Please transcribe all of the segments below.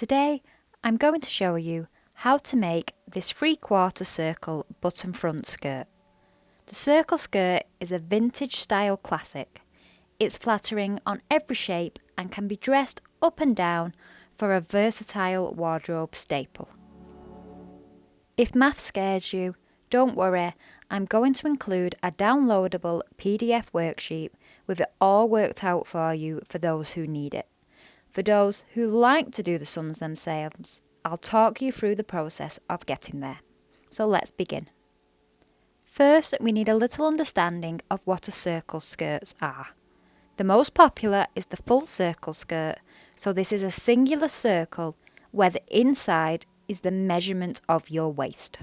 Today I'm going to show you how to make this 3/4 circle button front skirt. The circle skirt is a vintage style classic. It's flattering on every shape and can be dressed up and down for a versatile wardrobe staple. If math scares you, don't worry, I'm going to include a downloadable PDF worksheet with it all worked out for you for those who need it. For those who like to do the sums themselves, I'll talk you through the process of getting there. So let's begin. First, we need a little understanding of what a circle skirts are. The most popular is the full circle skirt, so this is a singular circle where the inside is the measurement of your waist.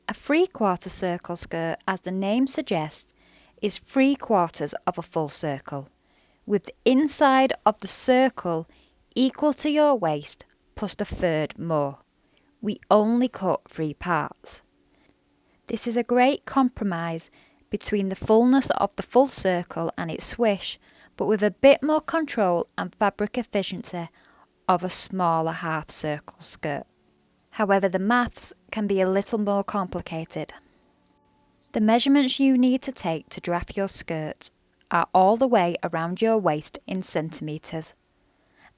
A 3/4 circle skirt, as the name suggests, is 3/4 of a full circle, with the inside of the circle equal to your waist plus the third more. We only cut 3 parts. This is a great compromise between the fullness of the full circle and its swish, but with a bit more control and fabric efficiency of a smaller half circle skirt. However, the maths can be a little more complicated. The measurements you need to take to draft your skirt are all the way around your waist in centimetres,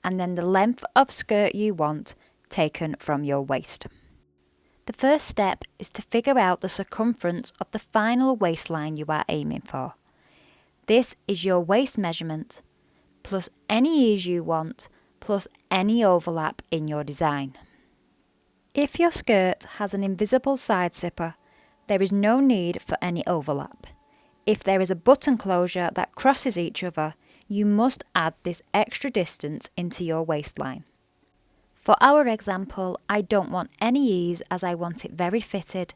and then the length of skirt you want taken from your waist. The first step is to figure out the circumference of the final waistline you are aiming for. This is your waist measurement, plus any ease you want, plus any overlap in your design. If your skirt has an invisible side zipper, there is no need for any overlap. If there is a button closure that crosses each other, you must add this extra distance into your waistline. For our example, I don't want any ease as I want it very fitted,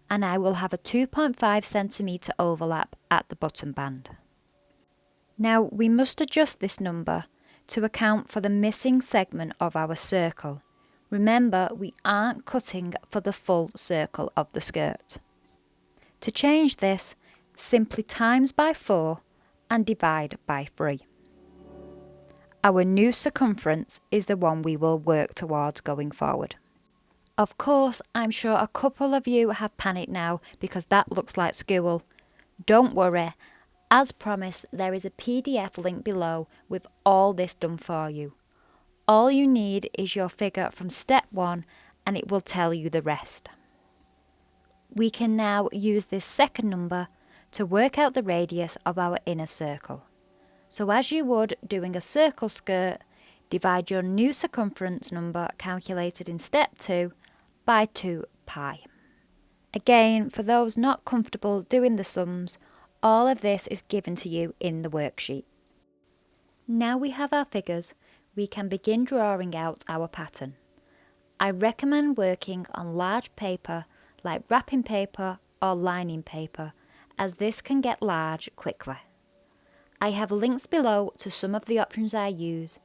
and I will have a 2.5 centimetre overlap at the button band. Now we must adjust this number to account for the missing segment of our circle. Remember, we aren't cutting for the full circle of the skirt. To change this, simply times by 4 and divide by 3. Our new circumference is the one we will work towards going forward. Of course, I'm sure a couple of you have panicked now because that looks like school. Don't worry, as promised, there is a PDF link below with all this done for you. All you need is your figure from step 1 and it will tell you the rest. We can now use this second number to work out the radius of our inner circle. So as you would doing a circle skirt, divide your new circumference number calculated in step 2 by 2 pi. Again, for those not comfortable doing the sums, all of this is given to you in the worksheet. Now we have our figures, we can begin drawing out our pattern. I recommend working on large paper like wrapping paper or lining paper, as this can get large quickly. I have links below to some of the options I use.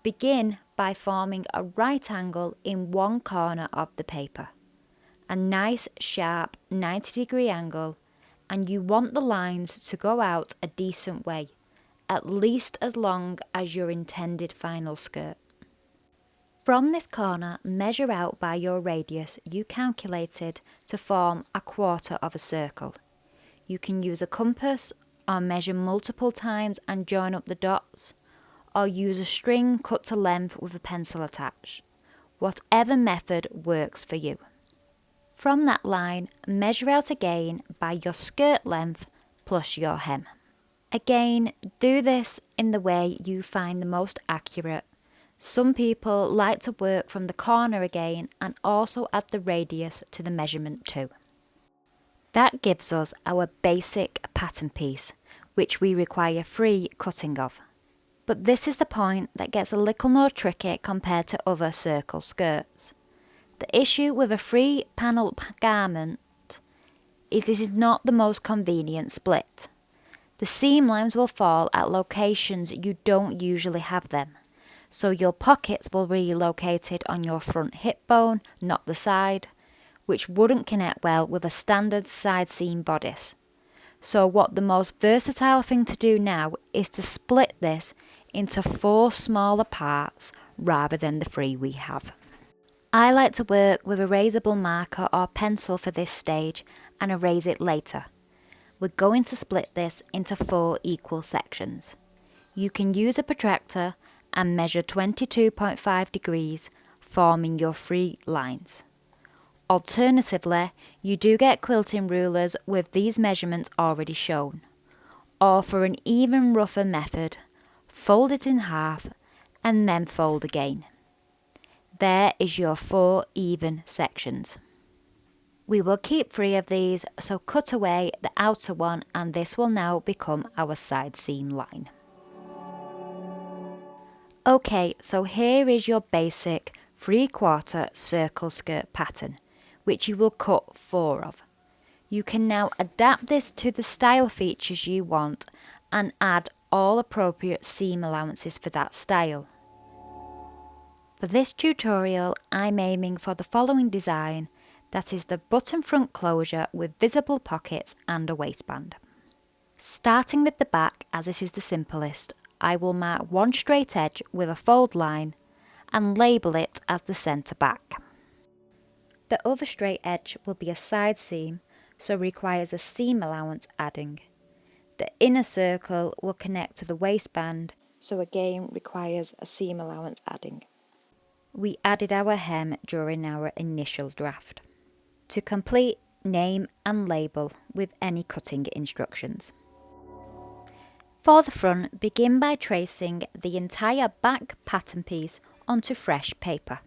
Begin by forming a right angle in one corner of the paper. A nice sharp 90-degree angle, and you want the lines to go out a decent way, at least as long as your intended final skirt. From this corner, measure out by your radius you calculated to form a quarter of a circle. You can use a compass or measure multiple times and join up the dots, or use a string cut to length with a pencil attached. Whatever method works for you. From that line, measure out again by your skirt length plus your hem. Again, do this in the way you find the most accurate. Some people like to work from the corner again and also add the radius to the measurement too. That gives us our basic pattern piece, which we require 3 cutting of. But this is the point that gets a little more tricky compared to other circle skirts. The issue with a 3-panel garment is this is not the most convenient split. The seam lines will fall at locations you don't usually have them, so your pockets will be located on your front hip bone, not the side, which wouldn't connect well with a standard side seam bodice. So what the most versatile thing to do now is to split this into 4 smaller parts rather than the 3 we have. I like to work with a erasable marker or pencil for this stage and erase it later. We're going to split this into 4 equal sections. You can use a protractor and measure 22.5 degrees, forming your 3 lines. Alternatively, you do get quilting rulers with these measurements already shown. Or for an even rougher method, fold it in half and then fold again. There is your 4 even sections. We will keep 3 of these, so cut away the outer one and this will now become our side seam line. Okay, so here is your basic 3/4 circle skirt pattern, which you will cut 4 of. You can now adapt this to the style features you want and add all appropriate seam allowances for that style. For this tutorial, I'm aiming for the following design, that is the button front closure with visible pockets and a waistband. Starting with the back, as this is the simplest, I will mark one straight edge with a fold line and label it as the centre back. The other straight edge will be a side seam, so requires a seam allowance adding. The inner circle will connect to the waistband, so again requires a seam allowance adding. We added our hem during our initial draft. To complete, name and label with any cutting instructions. For the front, begin by tracing the entire back pattern piece onto fresh paper.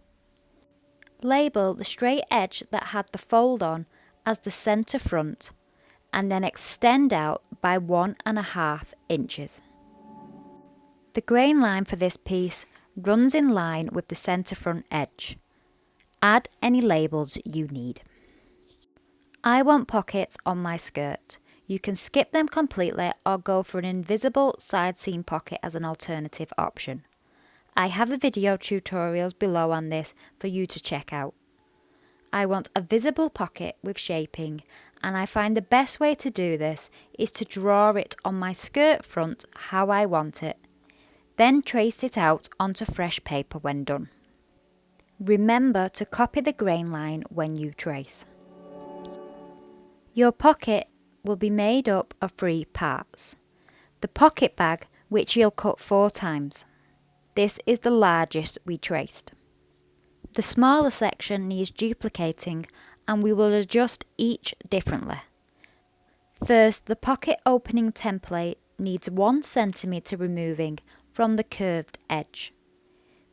Label the straight edge that had the fold on as the centre front and then extend out by 1.5 inches. The grain line for this piece runs in line with the centre front edge. Add any labels you need. I want pockets on my skirt. You can skip them completely or go for an invisible side seam pocket as an alternative option. I have a video tutorials below on this for you to check out. I want a visible pocket with shaping, and I find the best way to do this is to draw it on my skirt front how I want it, then trace it out onto fresh paper when done. Remember to copy the grain line when you trace. Your pocket will be made up of 3 parts. The pocket bag, which you'll cut 4 times. This is the largest we traced. The smaller section needs duplicating and we will adjust each differently. First, the pocket opening template needs 1 centimetre removing from the curved edge.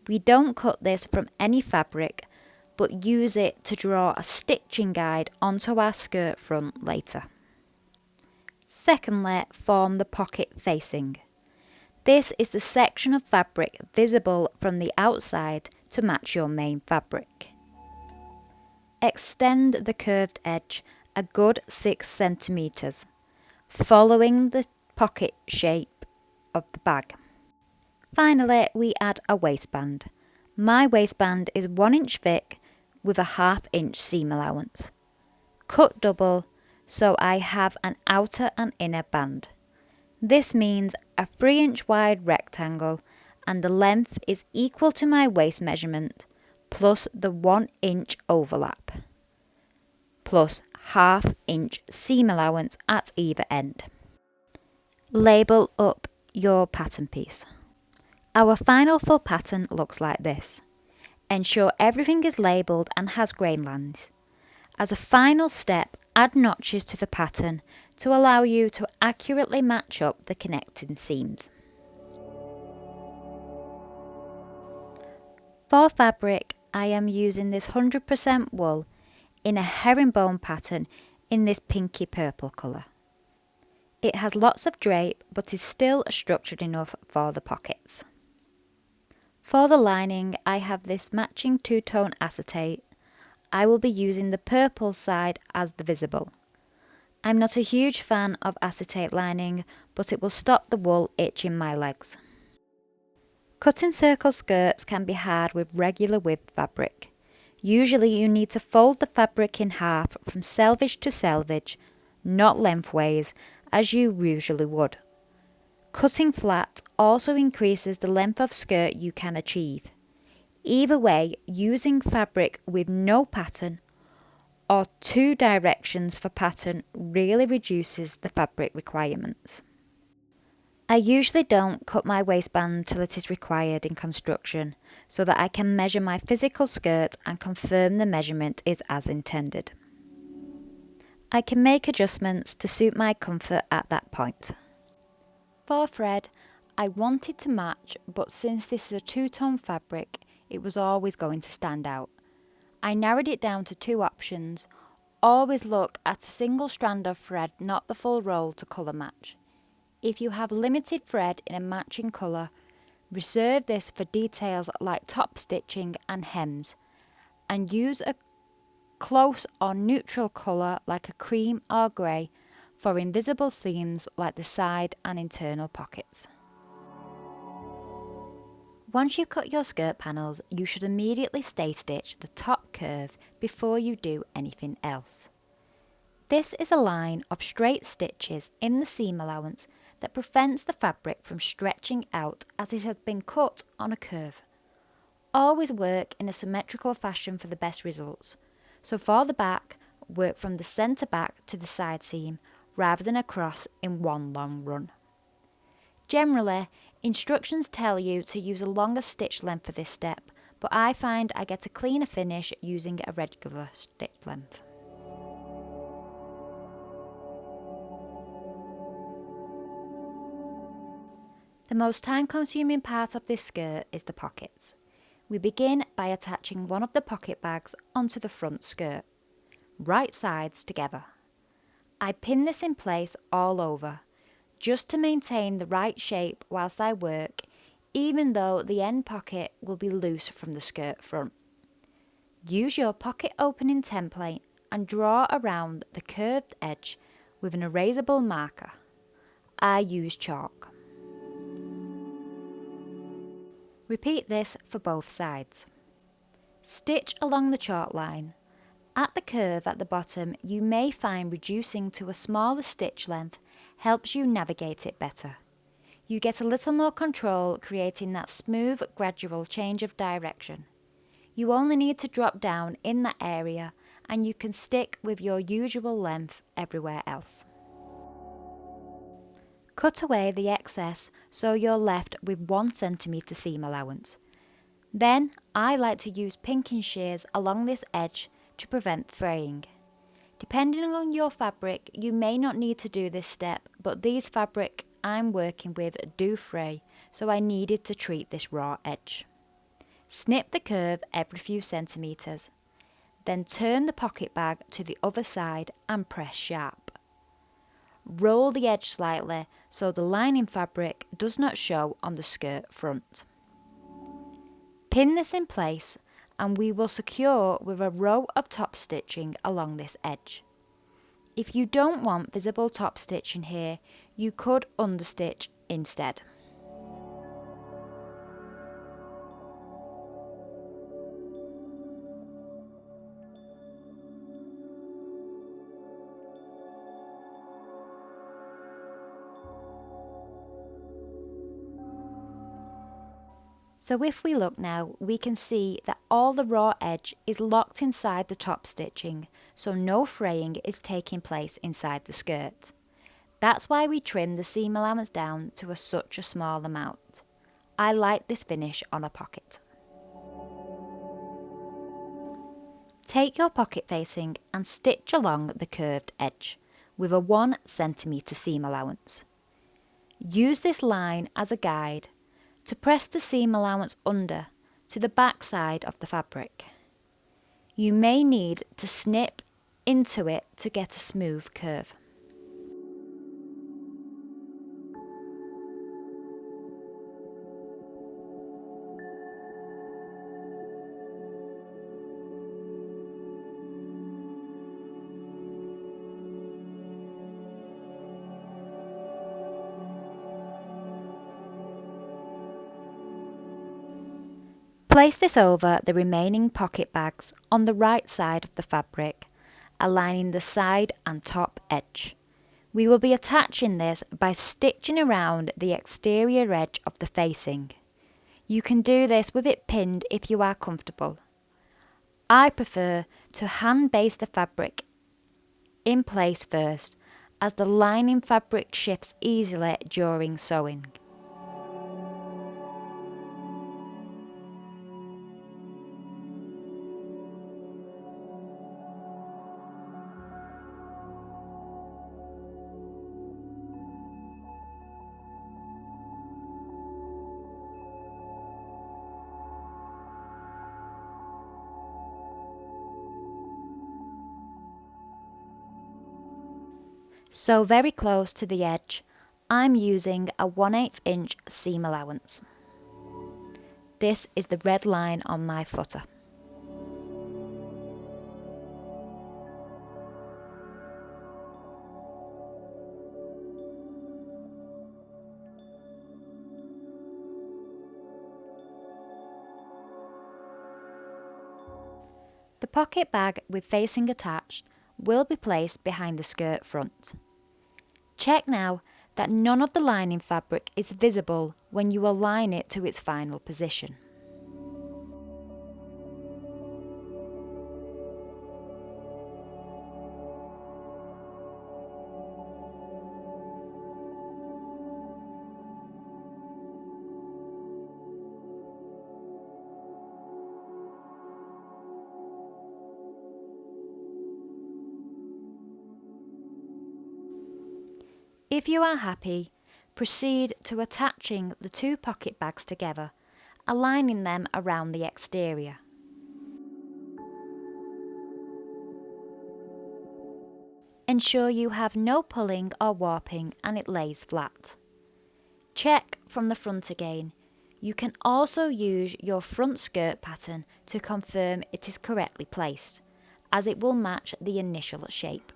We don't cut this from any fabric, but use it to draw a stitching guide onto our skirt front later. Secondly, form the pocket facing. This is the section of fabric visible from the outside to match your main fabric. Extend the curved edge a good 6 centimetres, following the pocket shape of the bag. Finally, we add a waistband. My waistband is 1 inch thick with a 1/2 inch seam allowance. Cut double, so I have an outer and inner band. This means a 3 inch wide rectangle and the length is equal to my waist measurement plus the 1 inch overlap, plus 1/2 inch seam allowance at either end. Label up your pattern piece. Our final full pattern looks like this. Ensure everything is labelled and has grain lines. As a final step, add notches to the pattern to allow you to accurately match up the connecting seams. For fabric, I am using this 100% wool in a herringbone pattern in this pinky purple colour. It has lots of drape but is still structured enough for the pockets. For the lining, I have this matching 2-tone acetate. I will be using the purple side as the visible. I'm not a huge fan of acetate lining, but it will stop the wool itching my legs. Cutting circle skirts can be hard with regular width fabric. Usually you need to fold the fabric in half from selvage to selvage, not lengthways, as you usually would. Cutting flat also increases the length of skirt you can achieve. Either way, using fabric with no pattern or 2 directions for pattern really reduces the fabric requirements. I usually don't cut my waistband till it is required in construction so that I can measure my physical skirt and confirm the measurement is as intended. I can make adjustments to suit my comfort at that point. For thread, I wanted to match, but since this is a two-tone fabric, it was always going to stand out. I narrowed it down to 2 options. Always look at a single strand of thread, not the full roll, to colour match. If you have limited thread in a matching colour, reserve this for details like top stitching and hems, and use a close or neutral colour like a cream or grey for invisible seams like the side and internal pockets. Once you cut your skirt panels, you should immediately stay stitch the top curve before you do anything else. This is a line of straight stitches in the seam allowance that prevents the fabric from stretching out as it has been cut on a curve. Always work in a symmetrical fashion for the best results. So for the back, work from the centre back to the side seam rather than across in one long run. Generally, instructions tell you to use a longer stitch length for this step, but I find I get a cleaner finish using a regular stitch length. The most time-consuming part of this skirt is the pockets. We begin by attaching one of the pocket bags onto the front skirt, right sides together. I pin this in place all over, just to maintain the right shape whilst I work, even though the end pocket will be loose from the skirt front. Use your pocket opening template and draw around the curved edge with an erasable marker. I use chalk. Repeat this for both sides. Stitch along the chalk line. At the curve at the bottom, you may find reducing to a smaller stitch length helps you navigate it better. You get a little more control, creating that smooth, gradual change of direction. You only need to drop down in that area and you can stick with your usual length everywhere else. Cut away the excess so you're left with 1 cm seam allowance. Then I like to use pinking shears along this edge to prevent fraying. Depending on your fabric, you may not need to do this step, but these fabric I'm working with do fray, so I needed to treat this raw edge. Snip the curve every few centimetres. Then turn the pocket bag to the other side and press sharp. Roll the edge slightly so the lining fabric does not show on the skirt front. Pin this in place and we will secure with a row of top stitching along this edge. If you don't want visible top stitching here, you could understitch instead. So if we look now, we can see that all the raw edge is locked inside the top stitching, so no fraying is taking place inside the skirt. That's why we trim the seam allowance down to such a small amount. I like this finish on a pocket. Take your pocket facing and stitch along the curved edge with a 1 cm seam allowance. Use this line as a guide to press the seam allowance under to the back side of the fabric. You may need to snip into it to get a smooth curve. Place this over the remaining pocket bags on the right side of the fabric, aligning the side and top edge. We will be attaching this by stitching around the exterior edge of the facing. You can do this with it pinned if you are comfortable. I prefer to hand baste the fabric in place first, as the lining fabric shifts easily during sewing. So very close to the edge, I'm using a 1/8 inch seam allowance. This is the red line on my footer. The pocket bag with facing attached will be placed behind the skirt front. Check now that none of the lining fabric is visible when you align it to its final position. If you are happy, proceed to attaching the two pocket bags together, aligning them around the exterior. Ensure you have no pulling or warping and it lays flat. Check from the front again. You can also use your front skirt pattern to confirm it is correctly placed, as it will match the initial shape.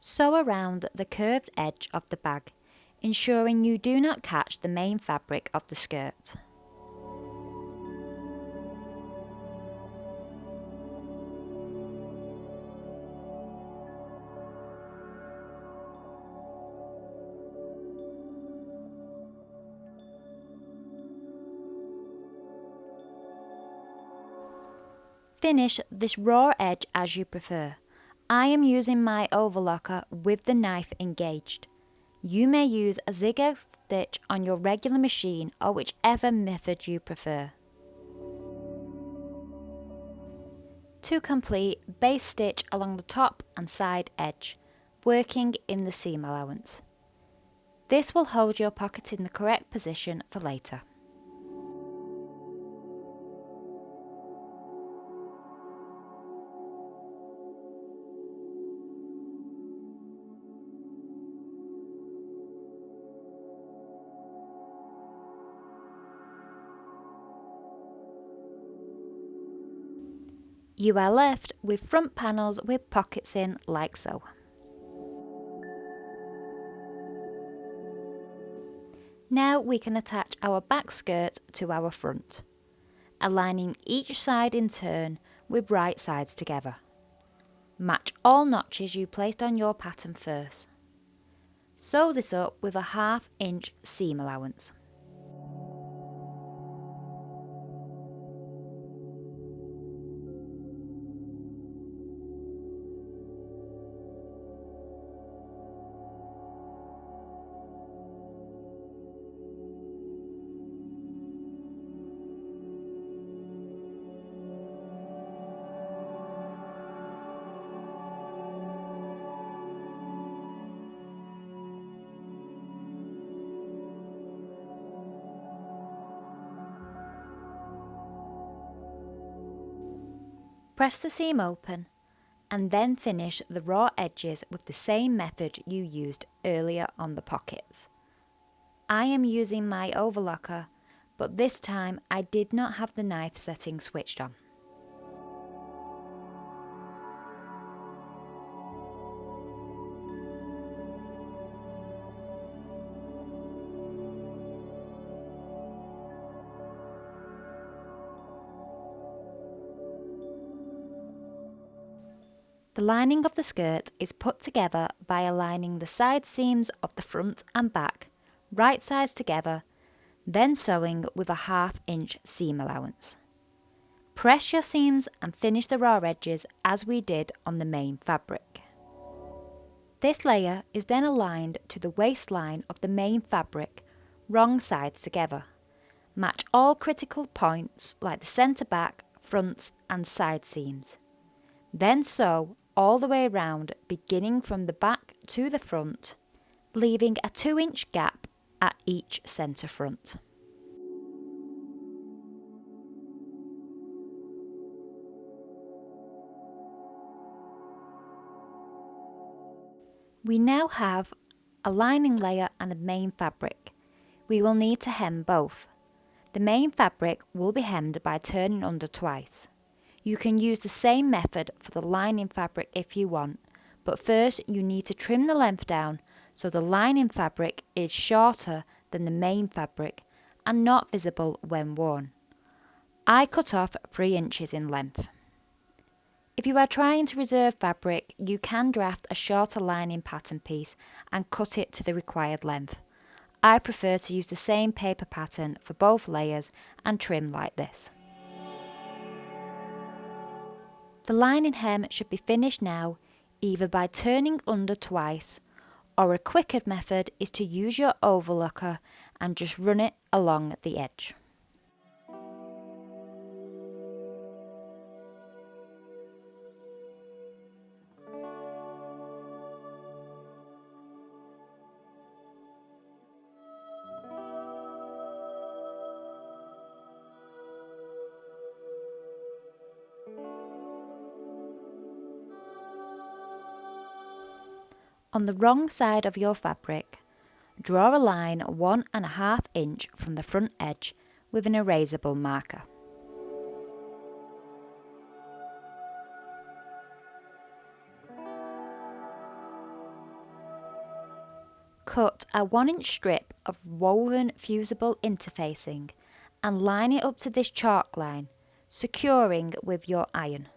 Sew around the curved edge of the bag, ensuring you do not catch the main fabric of the skirt. Finish this raw edge as you prefer. I am using my overlocker with the knife engaged. You may use a zigzag stitch on your regular machine or whichever method you prefer. To complete, base stitch along the top and side edge, working in the seam allowance. This will hold your pocket in the correct position for later. You are left with front panels with pockets in like so. Now we can attach our back skirt to our front, aligning each side in turn with right sides together. Match all notches you placed on your pattern first. Sew this up with a 1/2 inch seam allowance. Press the seam open and then finish the raw edges with the same method you used earlier on the pockets. I am using my overlocker, but this time I did not have the knife setting switched on. The lining of the skirt is put together by aligning the side seams of the front and back, right sides together, then sewing with a 1/2 inch seam allowance. Press your seams and finish the raw edges as we did on the main fabric. This layer is then aligned to the waistline of the main fabric, wrong sides together. Match all critical points like the centre back, fronts and side seams. Then sew all the way around, beginning from the back to the front, leaving a 2-inch gap at each centre front. We now have a lining layer and a main fabric. We will need to hem both. The main fabric will be hemmed by turning under twice. You can use the same method for the lining fabric if you want, but first you need to trim the length down so the lining fabric is shorter than the main fabric and not visible when worn. I cut off 3 inches in length. If you are trying to reserve fabric, you can draft a shorter lining pattern piece and cut it to the required length. I prefer to use the same paper pattern for both layers and trim like this. The lining hem should be finished now, either by turning under twice, or a quicker method is to use your overlocker and just run it along the edge. On the wrong side of your fabric, draw a line 1.5 inch from the front edge with an erasable marker. Cut a 1-inch strip of woven fusible interfacing and line it up to this chalk line, securing with your iron.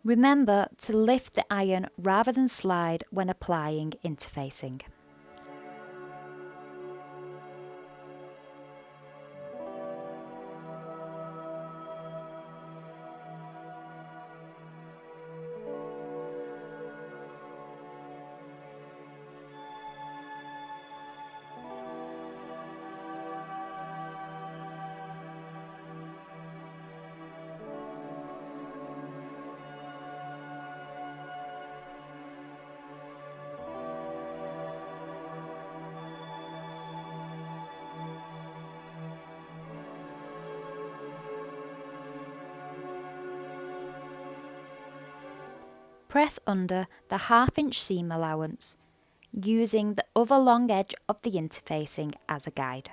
Remember to lift the iron rather than slide when applying interfacing. Press under the 1/2 inch seam allowance, using the other long edge of the interfacing as a guide.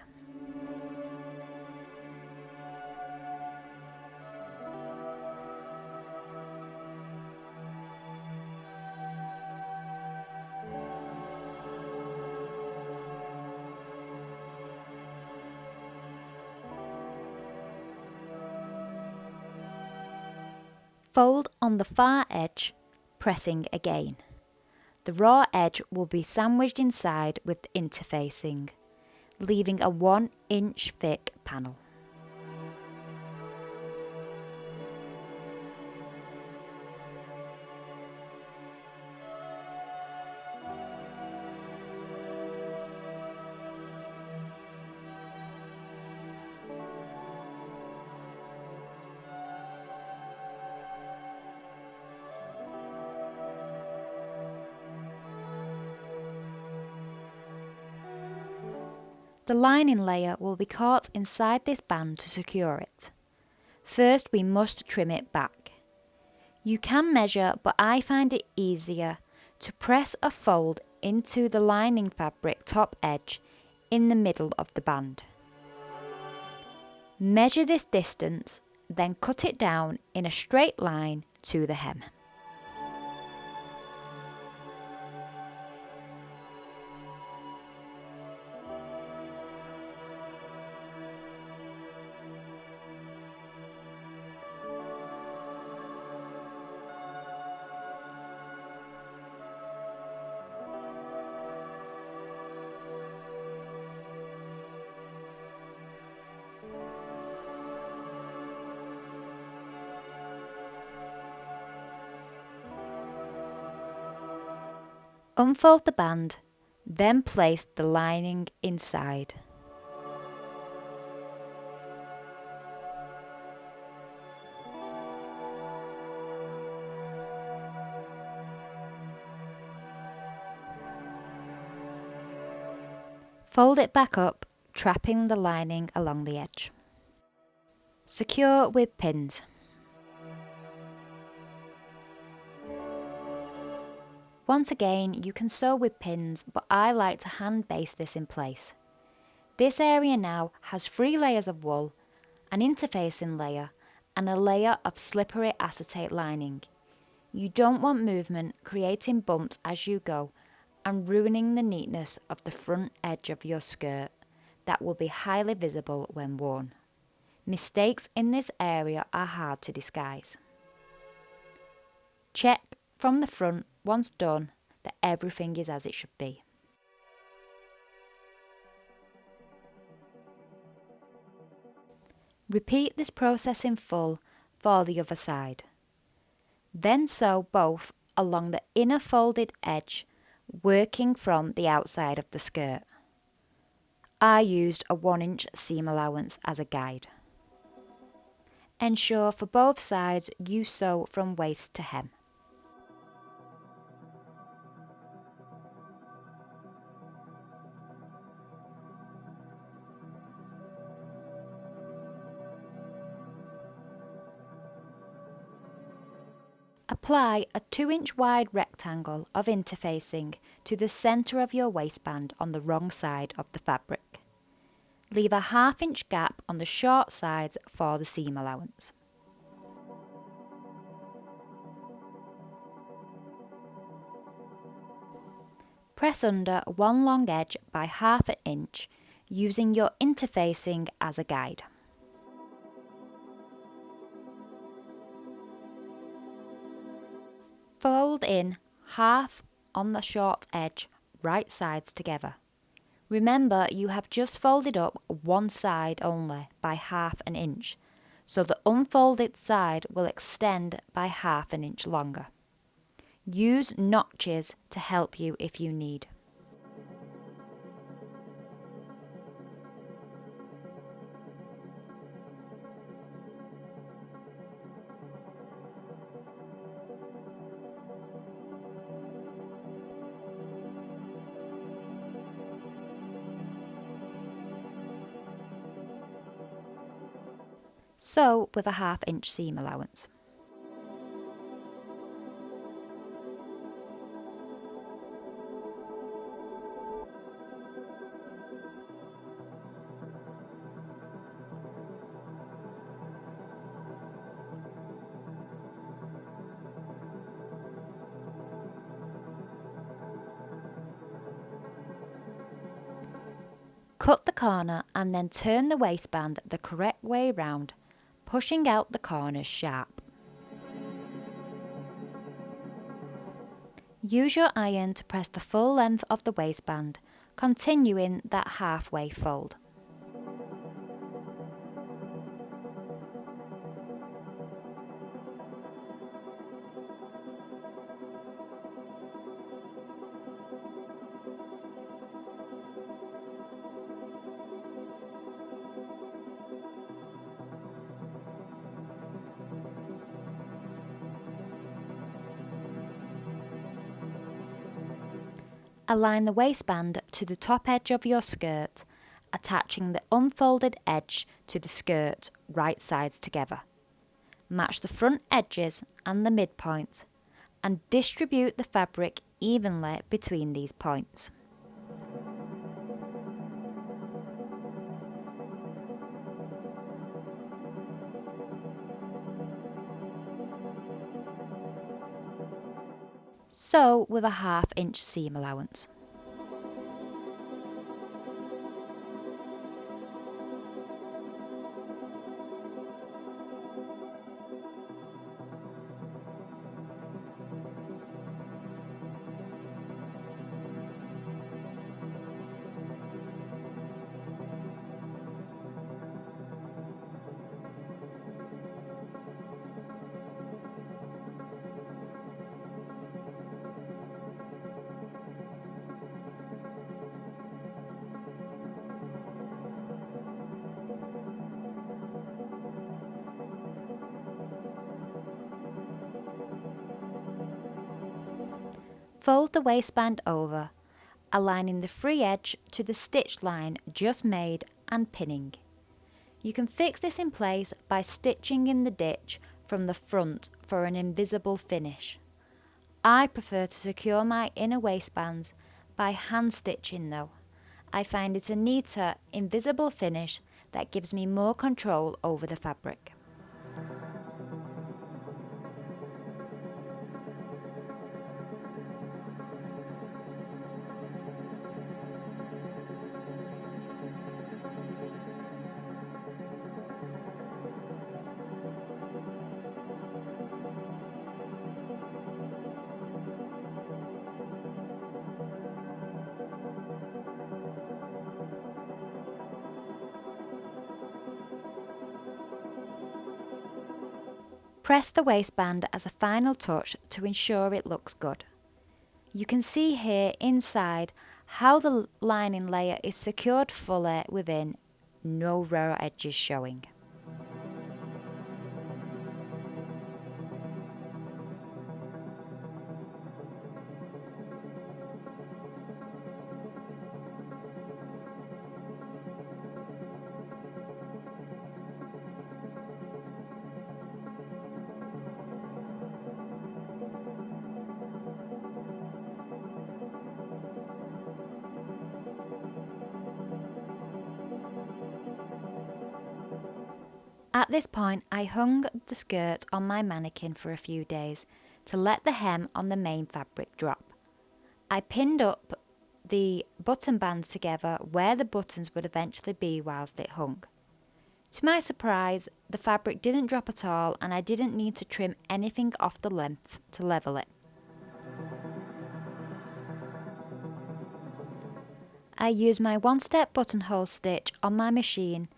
Fold on the far edge, pressing again. The raw edge will be sandwiched inside with the interfacing, leaving a 1-inch thick panel. The lining layer will be caught inside this band to secure it. First, we must trim it back. You can measure, but I find it easier to press a fold into the lining fabric top edge in the middle of the band. Measure this distance, then cut it down in a straight line to the hem. Unfold the band, then place the lining inside. Fold it back up, trapping the lining along the edge. Secure with pins. Once again, you can sew with pins, but I like to hand baste this in place. This area now has 3 layers of wool, an interfacing layer, and a layer of slippery acetate lining. You don't want movement creating bumps as you go and ruining the neatness of the front edge of your skirt that will be highly visible when worn. Mistakes in this area are hard to disguise. Check from the front, once done, that everything is as it should be. Repeat this process in full for the other side. Then sew both along the inner folded edge, working from the outside of the skirt. I used a 1-inch seam allowance as a guide. Ensure for both sides you sew from waist to hem. Apply a 2-inch wide rectangle of interfacing to the centre of your waistband on the wrong side of the fabric. Leave a 1/2-inch gap on the short sides for the seam allowance. Press under one long edge by 1/2 inch using your interfacing as a guide. Fold in half on the short edge, right sides together. Remember, you have just folded up one side only by 1/2 inch, so the unfolded side will extend by 1/2 inch longer. Use notches to help you if you need. Sew with a 1/2 inch seam allowance. Cut the corner and then turn the waistband the correct way round, pushing out the corners sharp. Use your iron to press the full length of the waistband, continuing that halfway fold. Align the waistband to the top edge of your skirt, attaching the unfolded edge to the skirt right sides together. Match the front edges and the midpoint, and distribute the fabric evenly between these points. Sew with a 1/2 inch seam allowance. Fold the waistband over, aligning the free edge to the stitch line just made and pinning. You can fix this in place by stitching in the ditch from the front for an invisible finish. I prefer to secure my inner waistbands by hand stitching though. I find it a neater, invisible finish that gives me more control over the fabric. Press the waistband as a final touch to ensure it looks good. You can see here inside how the lining layer is secured fully within, no raw edges showing. At this point, I hung the skirt on my mannequin for a few days to let the hem on the main fabric drop. I pinned up the button bands together where the buttons would eventually be whilst it hung. To my surprise, the fabric didn't drop at all and I didn't need to trim anything off the length to level it. I used my one-step buttonhole stitch on my machine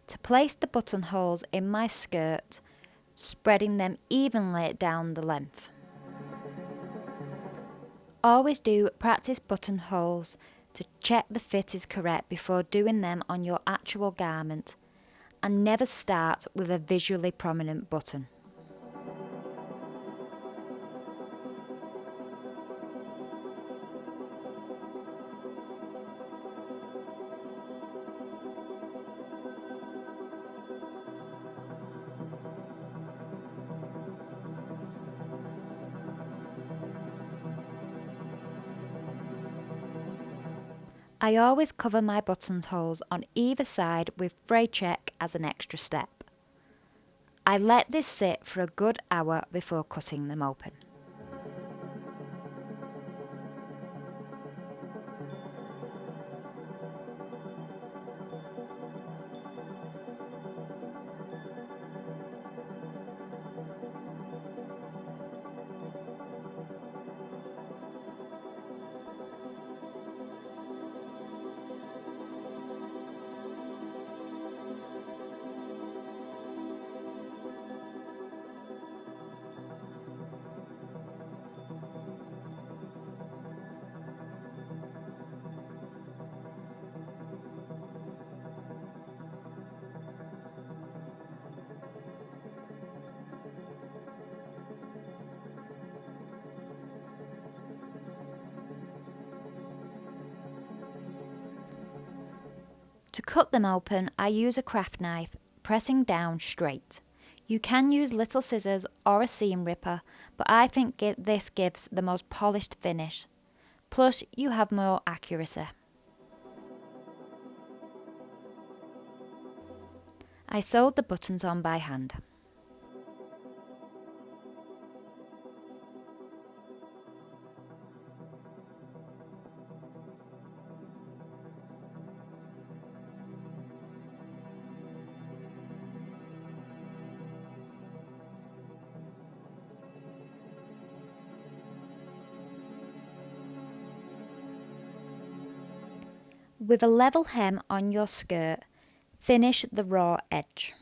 to place the buttonholes in my skirt, spreading them evenly down the length. Always do practice buttonholes to check the fit is correct before doing them on your actual garment, and never start with a visually prominent button. I always cover my buttonholes on either side with fray check as an extra step. I let this sit for a good hour before cutting them open. To cut them open, I use a craft knife, pressing down straight. You can use little scissors or a seam ripper, but I think this gives the most polished finish. Plus, you have more accuracy. I sewed the buttons on by hand. With a level hem on your skirt, finish the raw edge.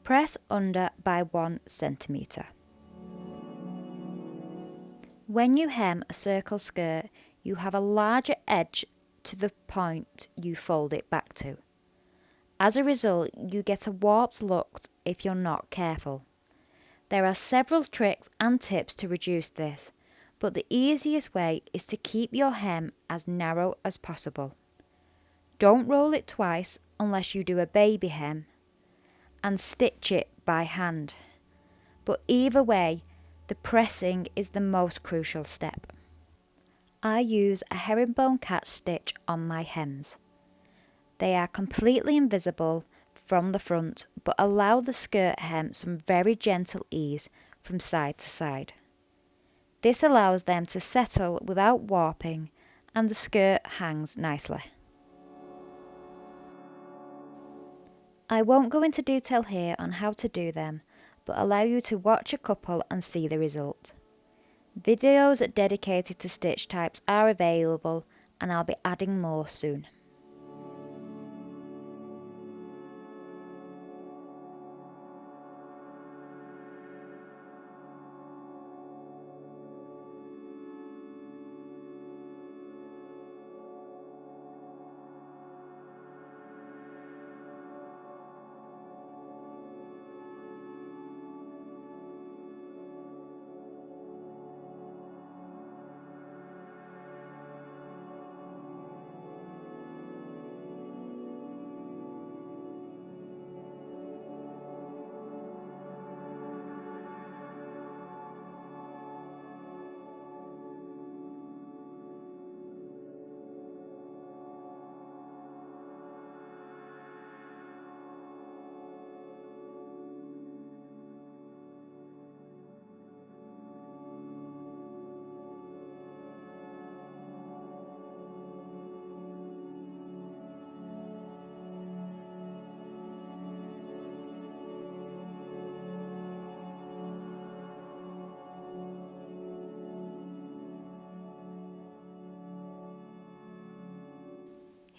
Press under by 1 centimetre. When you hem a circle skirt, you have a larger edge to the point you fold it back to. As a result, you get a warped look if you're not careful. There are several tricks and tips to reduce this, but the easiest way is to keep your hem as narrow as possible. Don't roll it twice unless you do a baby hem, and stitch it by hand. But either way, the pressing is the most crucial step. I use a herringbone catch stitch on my hems. They are completely invisible from the front, but allow the skirt hem some very gentle ease from side to side. This allows them to settle without warping, and the skirt hangs nicely. I won't go into detail here on how to do them, but allow you to watch a couple and see the result. Videos dedicated to stitch types are available, and I'll be adding more soon.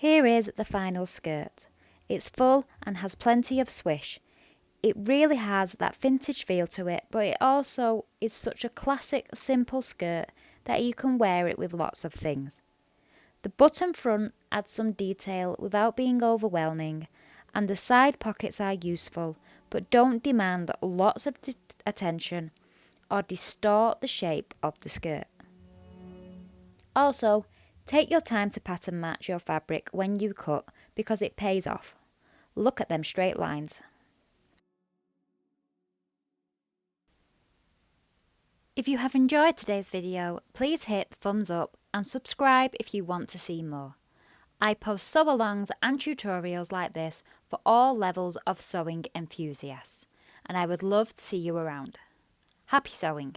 Here is the final skirt. It's full and has plenty of swish. It really has that vintage feel to it, but it also is such a classic, simple skirt that you can wear it with lots of things. The button front adds some detail without being overwhelming, and the side pockets are useful, but don't demand lots of attention or distort the shape of the skirt. Also, take your time to pattern match your fabric when you cut because it pays off. Look at them straight lines. If you have enjoyed today's video, please hit thumbs up and subscribe if you want to see more. I post sew-alongs and tutorials like this for all levels of sewing enthusiasts, and I would love to see you around. Happy sewing!